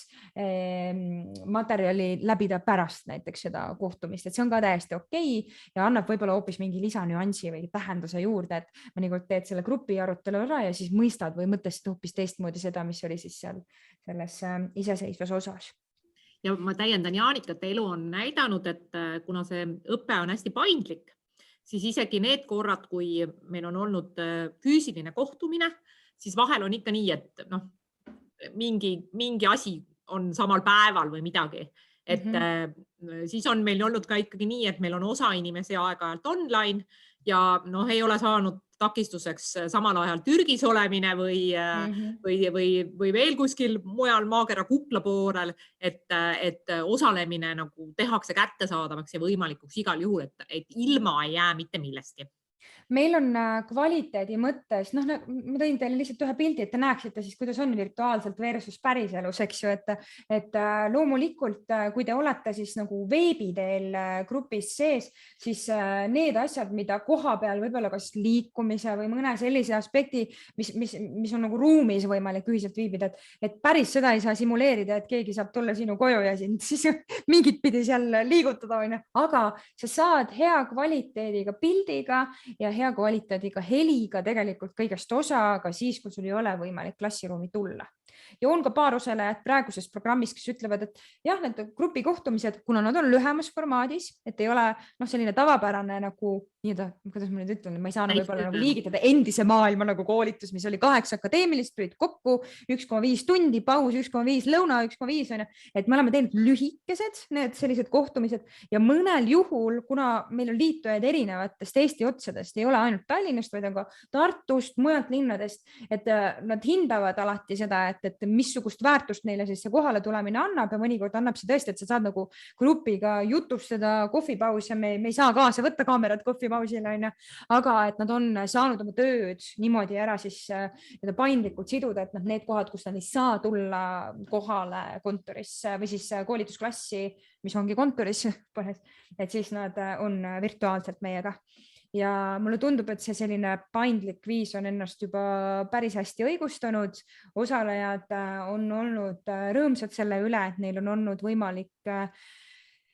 materjali läbida pärast näiteks seda kohtumist, et see on ka täiesti okei ja annab võib-olla hoopis mingi lisanüansi või tähenduse juurde, et mõnikord teed selle grupi arutelu ära ja siis mõistad või mõtlesid hoopis teistmoodi seda, mis oli siis seal selles iseseisvas osas. Ja ma täiendan Jaanikat, elu on näidanud, et kuna see õpe on hästi paindlik, siis isegi need korrad, kui meil on olnud füüsiline kohtumine, siis vahel on ikka nii, et mingi asi on samal päeval või midagi. Et siis on meil olnud ka ikkagi nii, et meil on osa inimesi aeg-ajalt online ja ei ole saanud takistuseks samal ajal Türgis olemine või veel kuskil mujal maakera Kukla poolel, et osalemine nagu tehakse kättesaadavaks ja võimalikuks igal juhul, et ilma ei jää mitte millestki. Meil on kvaliteedi mõttes, ma tõin teile lihtsalt ühe pildi, et te näeksite siis, kuidas on virtuaalselt versus päriselus, eks ju, et loomulikult, kui te olete siis nagu veebi teel grupis sees, siis need asjad, mida koha peal võib-olla kas liikumise või mõne sellise aspekti, mis on nagu ruumis võimalik ühiselt viibida, et päris seda ei saa simuleerida, et keegi saab tulla sinu koju ja sind siis mingit pidi seal liigutada, aga sa saad hea kvaliteediga pildiga ja hea kvaliteediga heliga tegelikult kõigest osa, ka siis, kui sul ei ole võimalik klassiruumi tulla. Ja on ka paar osalejat praeguses programmis, kes ütlevad, et jah, need grupikohtumised, kuna nad on lühemas formaadis, et ei ole selline tavapärane nagu kuidas ma nüüd ütlen, ma ei saa võib-olla nagu liigitada endise maailma nagu koolitus, mis oli 8 akadeemilist, tulid kokku 1,5 tundi, paus 1,5, lõuna 1,5 on ju, et me oleme teinud lühikesed need sellised kohtumised ja mõnel juhul, kuna meil on liitujaid erinevatest Eesti otsadest, ei ole ainult Tallinnast, vaid on ka Tartust, mujalt linnadest, et nad hindavad alati seda, et missugust väärtust neile siis see kohale tulemine annab ja mõnikord annab see tõesti, et sa saad nagu grupiga jutustada kohvipausi ja me ei saa kaasa võtta kaamerat kohvipausile, on ju, aga et nad on saanud oma tööd niimoodi ära siis paindlikult siduda, et need kohad, kus nad ei saa tulla kohale kontorisse või siis koolitusklassi, mis ongi kontoris, et siis nad on virtuaalselt meiega. Ja mulle tundub, et see selline paindlik viis on ennast juba päris hästi õigustanud. Osalejad on olnud rõõmsad selle üle, et neil on olnud võimalik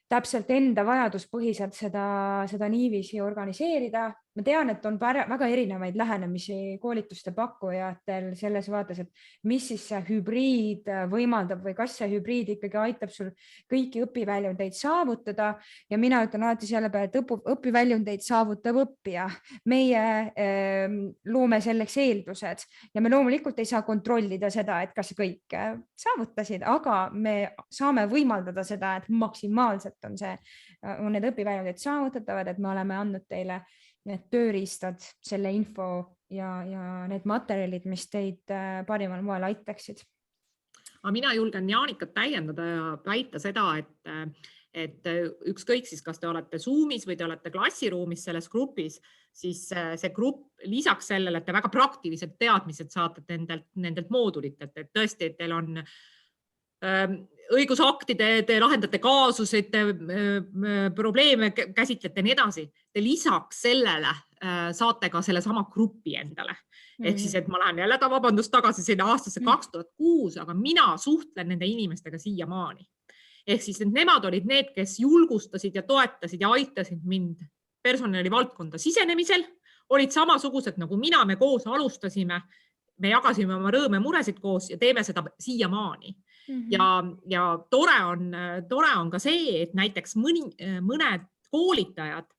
täpselt enda vajaduspõhiselt seda niiviisi organiseerida. Ma tean, et on väga erinevaid lähenemisi koolituste pakkujatel selles vaates, et mis siis see hübriid võimaldab või kas see hübriid ikkagi aitab sul kõiki õpiväljundeid saavutada. Ja mina ütlen alati selle peale, et õpiväljundeid saavutab õppija. Meie loome selleks eeldused ja me loomulikult ei saa kontrollida seda, et kas kõik saavutasid, aga me saame võimaldada seda, et maksimaalselt on need õpiväljundid saavutatavad, et me oleme andnud teile need tööriistad, selle info ja need materjalid, mis teid parimal moel aitaksid. Aga mina julgen Jaanikat täiendada ja väita seda, et ükskõik siis, kas te olete Zoomis või te olete klassiruumis selles grupis, siis see grupp lisaks sellele, et te väga praktilised teadmised saate nendelt moodulitelt, et tõesti, et teil on õigusaktide, te lahendate kaasuseid, probleeme käsitlete nii edasi. Te lisaks sellele saate ka selle sama grupi endale. Ehk siis, et ma lähen jälle vabandust tagasi sinna aastasse 2006, aga mina suhtlen nende inimestega siiamaani. Ehk siis, et nemad olid need, kes julgustasid ja toetasid ja aitasid mind personali valdkonda sisenemisel, olid samasugused nagu mina, me koos alustasime, me jagasime oma rõõme muresid koos ja teeme seda siiamaani. Ja tore on ka see, et näiteks mõned koolitajad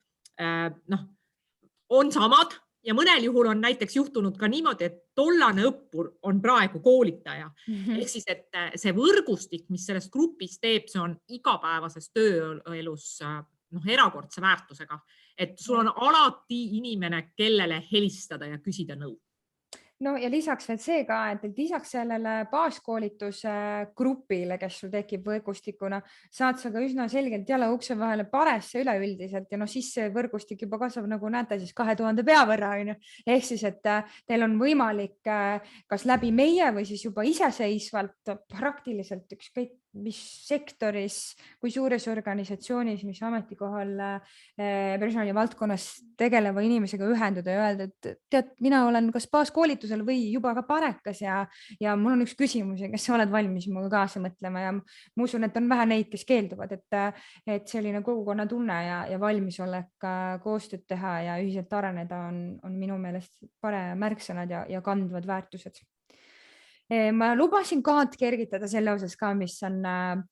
on samad ja mõnel juhul on näiteks juhtunud ka niimoodi, et tollane õppur on praegu koolitaja. Ehk siis, et see võrgustik, mis selles grupis teeb, see on igapäevases tööelus erakordse väärtusega. Et sul on alati inimene, kellele helistada ja küsida nõu. No ja lisaks veel see ka, et lisaks sellele baaskoolituse grupile, kes sul tekib võrgustikuna, saad sa ka üsna selgelt jala ukse vahele paresse üleüldiselt ja siis see võrgustik juba kasvab, nagu näete, siis 2000 pea võrra. Ehk siis, et teil on võimalik kas läbi meie või siis juba iseseisvalt praktiliselt ükskõik mis sektoris, kui suures organisatsioonis, mis ametikohal personali valdkonnas tegeleva inimesega ühenduda ja öelda, et tead, mina olen kas baaskoolitusel või juba ka parekas ja mul on üks küsimus ja kas sa oled valmis minuga kaasa mõtlema ja ma usun, et on vähe neid, kes keelduvad, et selline kogukonna tunne ja valmisolek koostööd teha ja ühiselt areneda on minu meelest parem märksõnad ja kandvad väärtused. Ma lubasin Kaat kergitada selle osas ka, mis on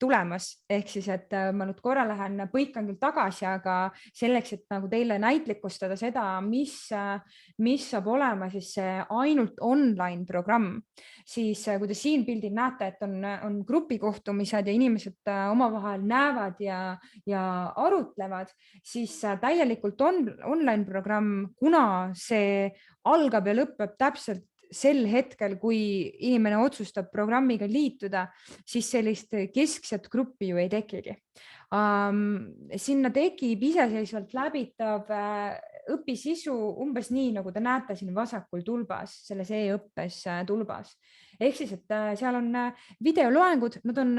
tulemas. Ehk siis, et ma nüüd korra lähen põikan küll tagasi, aga selleks, et nagu teile näitlikustada seda, mis saab olema siis see ainult online programm, siis kui te siin pildil näete, et on grupikohtumised ja inimesed omavahel näevad ja arutlevad, siis täielikult online programm, kuna see algab ja lõpeb täpselt sel hetkel, kui inimene otsustab programmiga liituda, siis sellist keskset gruppi ju ei tekigi. Sinna tekib iseseisvalt läbitav õpisisu umbes nii, nagu te näete siin vasakul tulbas, selles e-õppes tulbas. Ehk siis, et seal on videoloengud, nad on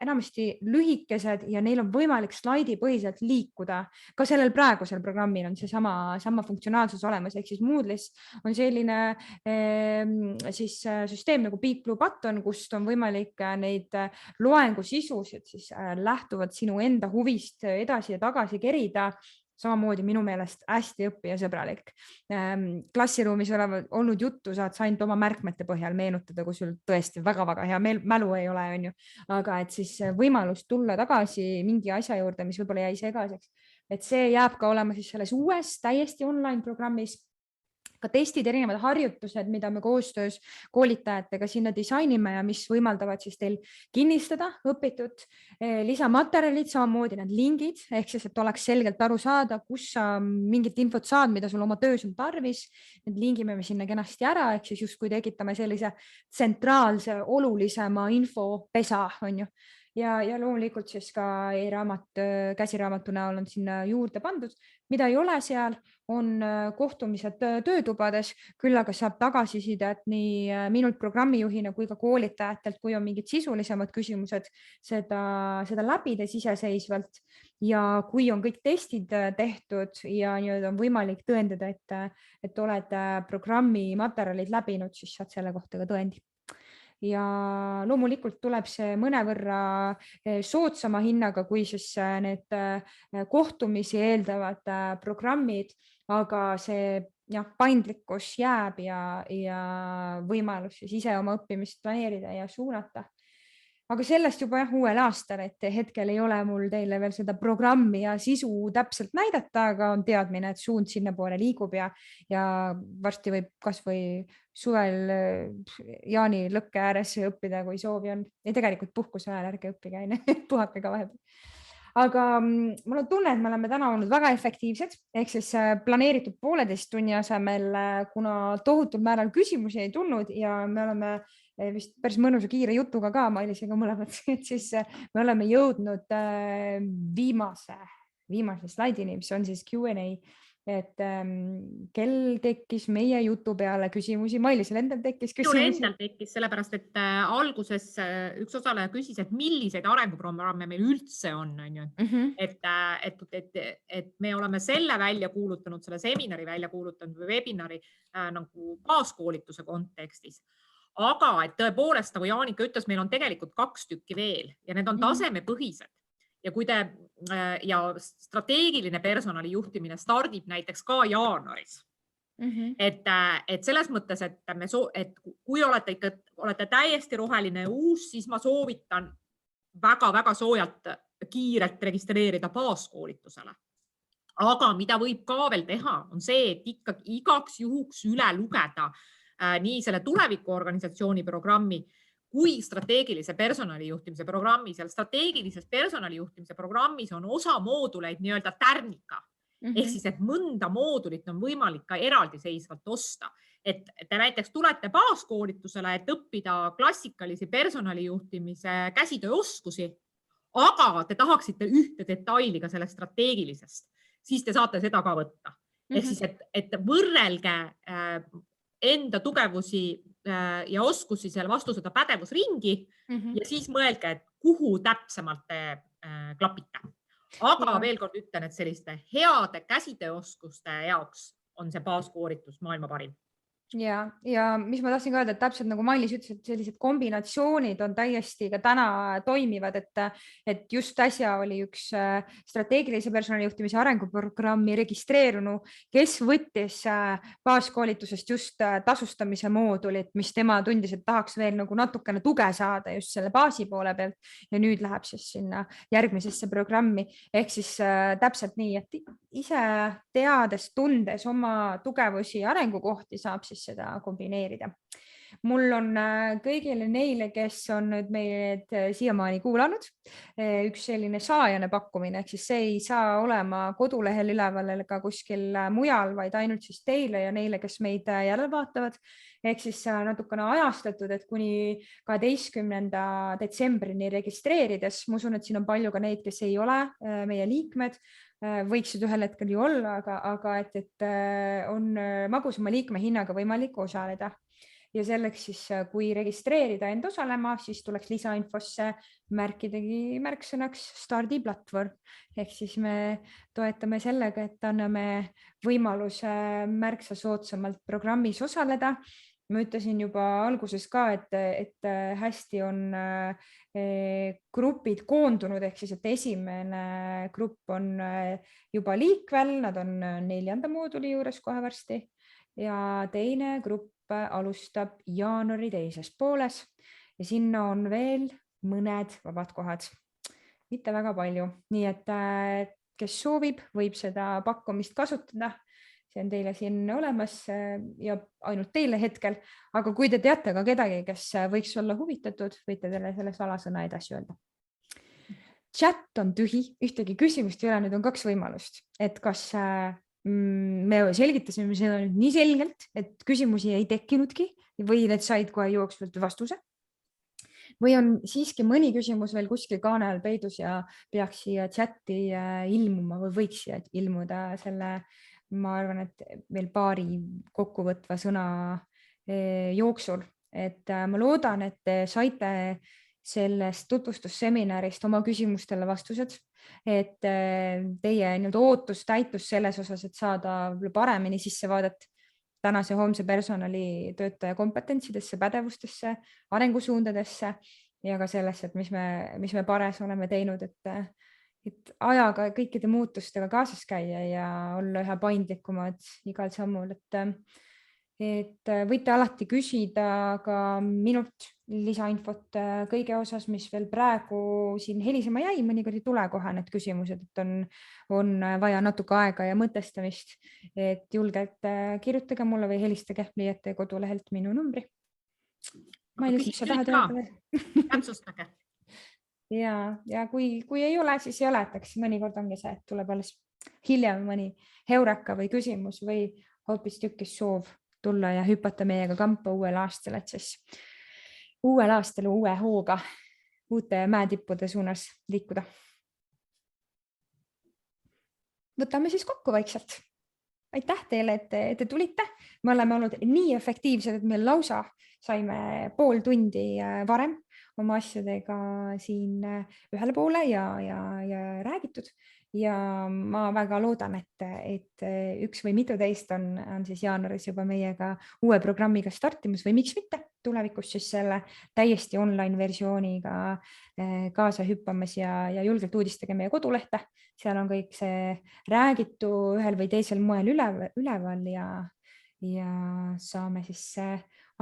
enamasti lühikesed ja neil on võimalik slaidipõhiselt liikuda. Ka sellel praegusel programmil on see sama funktsionaalsus olemas. Ehk siis Moodle'is on selline siis süsteem nagu Big Blue Button, kust on võimalik neid loengu sisusid siis lähtuvad sinu enda huvist edasi ja tagasi kerida samamoodi minu meelest hästi õppijasõbralik. Klassiruumis olnud juttu saad sa ainult oma märkmete põhjal meenutada, kui sul tõesti väga-väga hea mälu ei ole, on ju. Aga et siis võimalus tulla tagasi mingi asja juurde, mis võib-olla jäi segaseks, et see jääb ka olema siis selles uues täiesti online programmis. Ka testid, erinevad harjutused, mida me koostöös koolitajatega sinna disainime ja mis võimaldavad siis teil kinnistada õpitud, lisamaterjalid, samamoodi need lingid, ehk siis, et oleks selgelt aru saada, kus sa mingit infot saad, mida sul oma töös on tarvis. Need lingime me sinna kenasti ära, ehk siis justkui tekitame sellise tsentraalse, olulisema infopesa, on ju. Ja loomulikult siis ka käsiraamatu näol on sinna juurde pandud, mida ei ole seal, on kohtumised töötubades, küll aga saab tagasisidet nii minult programmijuhina kui ka koolitajatelt, kui on mingid sisulisemad küsimused, seda läbides iseseisvalt. Ja kui on kõik testid tehtud ja on võimalik tõendada, et oled programmi materjalid läbinud, siis saad selle kohta ka tõendi. Ja loomulikult tuleb see mõnevõrra soodsama hinnaga, kui siis need kohtumisi eeldavad programmid, aga see paindlikkus jääb ja võimalus siis ise oma õppimist planeerida ja suunata. Aga sellest juba uuel aastal, et hetkel ei ole mul teile veel seda programmi ja sisu täpselt näidata, aga on teadmine, et suund sinna poole liigub ja varsti võib kas või suvel jaani lõkke ääres õppida, kui soovi on. Ja tegelikult puhkuse ajal ärge õppige, puhake ka vahepeal. Aga mul on tunne, et me oleme täna olnud väga efektiivsed, ehk siis planeeritud 1,5 tunni asemel, kuna tohutul määral küsimusi ei tulnud ja me oleme vist päris mõnusa kiire jutuga ka Mailisega mõlemad, et siis me oleme jõudnud viimase slaidini, mis on siis Q&A, et kel tekkis meie jutu peale küsimusi. Mailisel endal tekkis küsimusi. Minul endal tekkis, sellepärast, et alguses üks osaleja küsis, et milliseid arenguprogramme meil üldse on. Et me oleme selle välja kuulutanud, selle seminari välja kuulutanud või webinari nagu baaskoolituse kontekstis. Aga et tõepoolest, nagu Jaanika ütles, meil on tegelikult 2 tükki veel ja need on tasemepõhised. Ja strateegiline personali juhtimine stardib näiteks ka jaanuaris. Et selles mõttes, et kui olete täiesti roheline ja uus, siis ma soovitan väga-väga soojalt kiirelt registreerida baaskoolitusele. Aga mida võib ka veel teha, on see, et ikkagi igaks juhuks üle lugeda nii selle tulevikuorganisatsiooni programmi kui strateegilise personalijuhtimise programmi. Seal strateegilises personalijuhtimise programmis on osa mooduleid nii-öelda tärnika. Ehk siis, et mõnda moodulit on võimalik ka eraldiseisvalt osta. Et te näiteks tulete baaskoolitusele, et õppida klassikalisi personalijuhtimise käsitööoskusi, aga te tahaksite ühte detaili ka sellest strateegilisest, siis te saate seda ka võtta. Ehk siis, et võrrelge enda tugevusi ja oskusi seal vastu seda pädevusringi ja siis mõelge, et kuhu täpsemalt te klapite. Aga veel kord ütlen, et selliste heade käsitööoskuste jaoks on see baaskoolitus maailma parim. Ja mis ma tahtsin ka öelda, et täpselt nagu Mailis ütles, et sellised kombinatsioonid on täiesti ka täna toimivad, et just äsja oli üks strateegilise personalijuhtimise arenguprogrammi registreerunu, kes võttis baaskoolitusest just tasustamise moodulit, mis tema tundis, et tahaks veel nagu natukene tuge saada just selle baasi poole pealt ja nüüd läheb siis sinna järgmisesse programmi. Ehk siis täpselt nii, et ise teades, tundes oma tugevusi ja arengukohti saab siis seda kombineerida. Mul on kõigile neile, kes on nüüd meid siiamaani kuulanud, üks selline saajane pakkumine, ehk siis see ei saa olema kodulehel üleval ega kuskil mujal, vaid ainult siis teile ja neile, kes meid järele vaatavad. Ehk siis natukene ajastatud, et kuni 12. detsembrini registreerides, ma usun, et siin on palju ka neid, kes ei ole meie liikmed, võiksid ühel hetkel ju olla, aga et on magusama liikme hinnaga võimalik osaleda. Ja selleks siis, kui registreerida end osalema, siis tuleks lisainfosse märkidagi märksõnaks stardiplatvorm. Ehk siis me toetame sellega, et anname võimaluse märksa soodsamalt programmis osaleda. ma ütlesin juba alguses ka, et hästi on grupid koondunud, ehk siis, et esimene grupp on juba liikvel, nad on 4. mooduli juures kohe varsti ja teine grupp alustab jaanuari teises pooles ja sinna on veel mõned vabad kohad, mitte väga palju, nii et kes soovib, võib seda pakkumist kasutada. See on teile siin olemas ja ainult teile hetkel, aga kui te teate ka kedagi, kes võiks olla huvitatud, võite teile selle salasõna edasi öelda. Chat on tühi, ühtegi küsimust ei ole, nüüd on 2 võimalust, et kas me selgitasime seda nüüd nii selgelt, et küsimusi ei tekkinudki või need said kohe jooksvalt vastuse. Või on siiski mõni küsimus veel kuskil kaane all peidus ja peaks siia chati ilmuma või võiks siia ilmuda selle, ma arvan, et veel paari kokkuvõtva sõna jooksul, et ma loodan, et te saite sellest tutvustusseminarist oma küsimustele vastused, et teie ootus täitus selles osas, et saada paremini sissevaadet tänase homse personalitöötaja kompetentsidesse, pädevustesse, arengusuundadesse ja ka sellesse, et mis me pares oleme teinud, et ajaga kõikide muutustega kaasas käia ja olla ühe paindlikumad igal sammul, et võite alati küsida ka minult lisainfot kõige osas, mis veel praegu siin helisema jäi, mõnikord ei tule kohe need küsimused, et on vaja natuke aega ja mõtestamist, et julgelt kirjutage mulle või helistage Liiete kodulehelt minu numbri. Ma ei tea, mis sa tahad öelda. Täpsustage. Ja kui ei ole, siis ei ole, et eks mõnikord ongi see, et tuleb alles hiljem mõni heureka või küsimus või hoopis tükis soov tulla ja hüpata meiega kampa uuel aastal, et siis uuel aastal uue hooga uute mäetippude suunas liikuda. Võtame siis kokku vaikselt. Aitäh teile, et te tulite. Me oleme olnud nii efektiivsed, et me lausa saime pool tundi varem oma asjadega siin ühele poole ja räägitud. Ja ma väga loodan, et üks või mitu teist on siis jaanuaris juba meiega uue programmiga startimus või miks mitte tulevikus siis selle täiesti online versiooniga kaasa hüppamas ja julgelt uudistage meie kodulehte. Seal on kõik see räägitu ühel või teisel moel üleval ja saame siis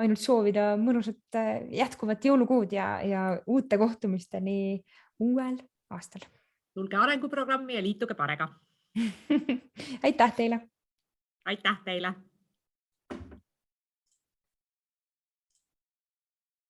ainult soovida mõnusat jätkuvat jõulukuud ja uute kohtumisteni uuel aastal. Tulge arenguprogrammi ja liituge parega. Aitäh teile! Aitäh teile!